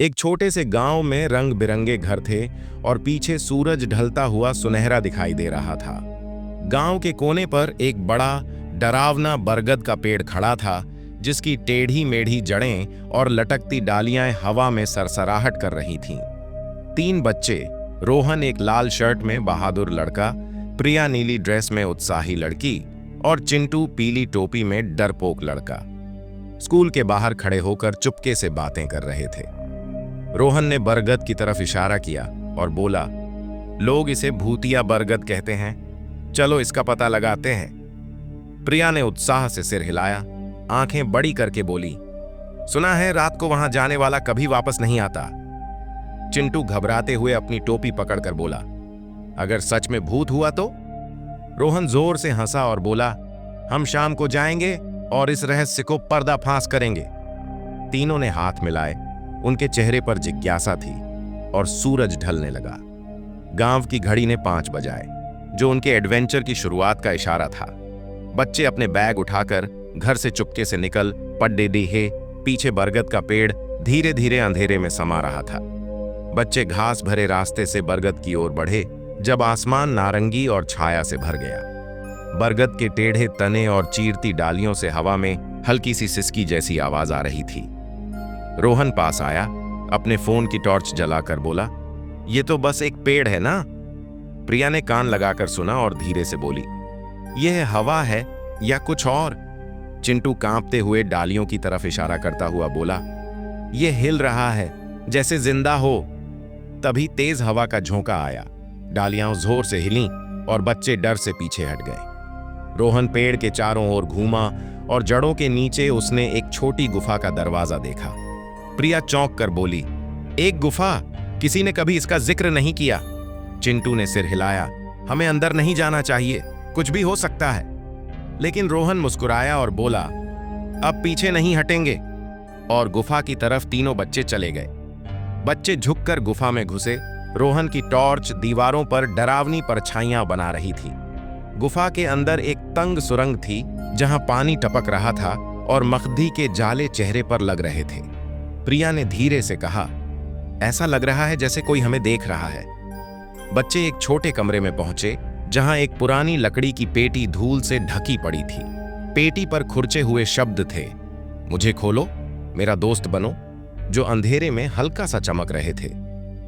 एक छोटे से गांव में रंग बिरंगे घर थे और पीछे सूरज ढलता हुआ सुनहरा दिखाई दे रहा था। गांव के कोने पर एक बड़ा डरावना बरगद का पेड़ खड़ा था, जिसकी टेढ़ी मेढ़ी जड़ें और लटकती डालियां हवा में सरसराहट कर रही थीं। 3 बच्चे, रोहन एक लाल शर्ट में बहादुर लड़का, प्रिया नीली ड्रेस में उत्साही लड़की और चिंटू पीली टोपी में डरपोक लड़का, स्कूल के बाहर खड़े होकर चुपके से बातें कर रहे थे। रोहन ने बरगद की तरफ इशारा किया और बोला, लोग इसे भूतिया बरगद कहते हैं, चलो इसका पता लगाते हैं। प्रिया ने उत्साह से सिर हिलाया, आंखें बड़ी करके बोली, सुना है रात को वहां जाने वाला कभी वापस नहीं आता। चिंटू घबराते हुए अपनी टोपी पकड़कर बोला, अगर सच में भूत हुआ तो? रोहन जोर से हंसा और बोला, हम शाम को जाएंगे और इस रहस्य को पर्दाफाश करेंगे। तीनों ने हाथ मिलाए, उनके चेहरे पर जिज्ञासा थी और सूरज ढलने लगा। गांव की घड़ी ने 5 बजाए, जो उनके एडवेंचर की शुरुआत का इशारा था। बच्चे अपने बैग उठाकर घर से चुपके से निकल पड्डे डीहे। पीछे बरगद का पेड़ धीरे धीरे अंधेरे में समा रहा था। बच्चे घास भरे रास्ते से बरगद की ओर बढ़े जब आसमान नारंगी और छाया से भर गया। बरगद के टेढ़े तने और चीरती डालियों से हवा में हल्की सी सिसकी जैसी आवाज आ रही थी। रोहन पास आया, अपने फोन की टॉर्च जलाकर बोला, ये तो बस एक पेड़ है ना? प्रिया ने कान लगाकर सुना और धीरे से बोली, यह हवा है या कुछ और? चिंटू कांपते हुए डालियों की तरफ इशारा करता हुआ बोला, यह हिल रहा है जैसे जिंदा हो। तभी तेज हवा का झोंका आया, डालियां जोर से हिलीं और बच्चे डर से पीछे हट गए। रोहन पेड़ के चारों ओर घूमा और जड़ों के नीचे उसने एक छोटी गुफा का दरवाजा देखा। प्रिया चौंक कर बोली, एक गुफा? किसी ने कभी इसका जिक्र नहीं किया। चिंटू ने सिर हिलाया, हमें अंदर नहीं जाना चाहिए, कुछ भी हो सकता है। लेकिन रोहन मुस्कुराया और बोला, अब पीछे नहीं हटेंगे। और गुफा की तरफ तीनों बच्चे चले गए। बच्चे झुककर गुफा में घुसे। रोहन की टॉर्च दीवारों पर डरावनी परछाइयां बना रही थी। गुफा के अंदर एक तंग सुरंग थी, जहां पानी टपक रहा था और मखदी के जाले चेहरे पर लग रहे थे। प्रिया ने धीरे से कहा, ऐसा लग रहा है जैसे कोई हमें देख रहा है। बच्चे एक छोटे कमरे में पहुंचे, जहां एक पुरानी लकड़ी की पेटी धूल से ढकी पड़ी थी। पेटी पर खुरचे हुए शब्द थे, मुझे खोलो, मेरा दोस्त बनो, जो अंधेरे में हल्का सा चमक रहे थे।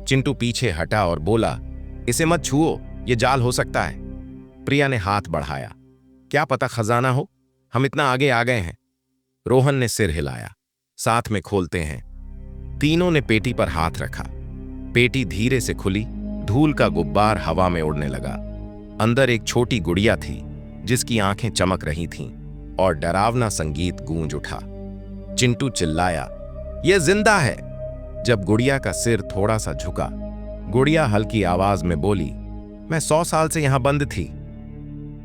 चिंटू पीछे हटा और बोला, इसे मत छुओ, ये जाल हो सकता है। प्रिया ने हाथ बढ़ाया, क्या पता खजाना हो, हम इतना आगे आ गए हैं। रोहन ने सिर हिलाया, साथ में खोलते हैं। तीनों ने पेटी पर हाथ रखा। पेटी धीरे से खुली, धूल का गुब्बार हवा में उड़ने लगा। अंदर एक छोटी गुड़िया थी, जिसकी आंखें चमक रही थीं और डरावना संगीत गूंज उठा। चिंटू चिल्लाया, यह जिंदा है। जब गुड़िया का सिर थोड़ा सा झुका, गुड़िया हल्की आवाज में बोली, मैं 100 साल से यहां बंद थी।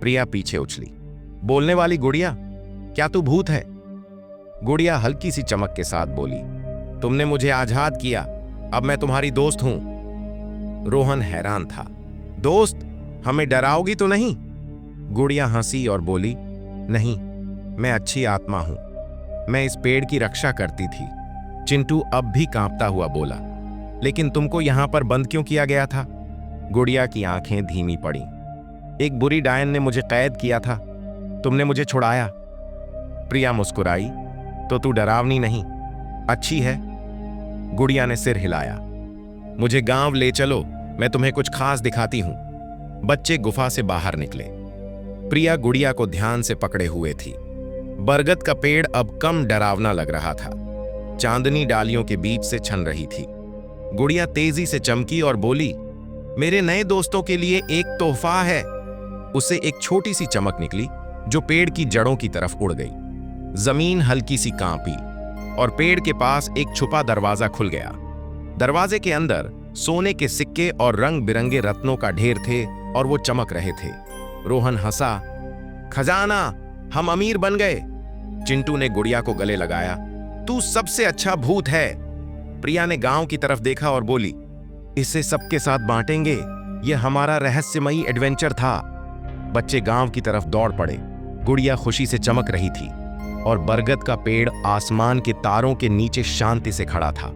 प्रिया पीछे उछली, बोलने वाली गुड़िया, क्या तू भूत है? गुड़िया हल्की सी चमक के साथ बोली, तुमने मुझे आजाद किया, अब मैं तुम्हारी दोस्त हूं। रोहन हैरान था, दोस्त? हमें डराओगी तो नहीं? गुड़िया हंसी और बोली, नहीं, मैं अच्छी आत्मा हूं, मैं इस पेड़ की रक्षा करती थी। चिंटू अब भी कांपता हुआ बोला, लेकिन तुमको यहां पर बंद क्यों किया गया था? गुड़िया की आंखें धीमी पड़ी, एक बुरी डायन ने मुझे कैद किया था, तुमने मुझे छुड़ाया। प्रिया मुस्कुराई, तो तू डरावनी नहीं, अच्छी है। गुड़िया ने सिर हिलाया, मुझे गांव ले चलो, मैं तुम्हें कुछ खास दिखाती हूं। बच्चे गुफा से बाहर निकले। प्रिया गुड़िया को ध्यान से पकड़े हुए थी। बरगद का पेड़ अब कम डरावना लग रहा था, चांदनी डालियों के बीच से छन रही थी। गुड़िया तेजी से चमकी और बोली, मेरे नए दोस्तों के लिए एक तोहफा है। उससे एक छोटी सी चमक निकली, जो पेड़ की जड़ों की तरफ उड़ गई। जमीन हल्की सी कांपी और पेड़ के पास एक छुपा दरवाजा खुल गया। दरवाजे के अंदर सोने के सिक्के और रंग बिरंगे रत्नों का ढेर थे और वो चमक रहे थे। रोहन हंसा, खजाना, हम अमीर बन गए। चिंटू ने गुड़िया को गले लगाया, तू सबसे अच्छा भूत है। प्रिया ने गांव की तरफ देखा और बोली, इसे सबके साथ बांटेंगे, यह हमारा रहस्यमयी एडवेंचर था। बच्चे गांव की तरफ दौड़ पड़े। गुड़िया खुशी से चमक रही थी और बरगद का पेड़ आसमान के तारों के नीचे शांति से खड़ा था।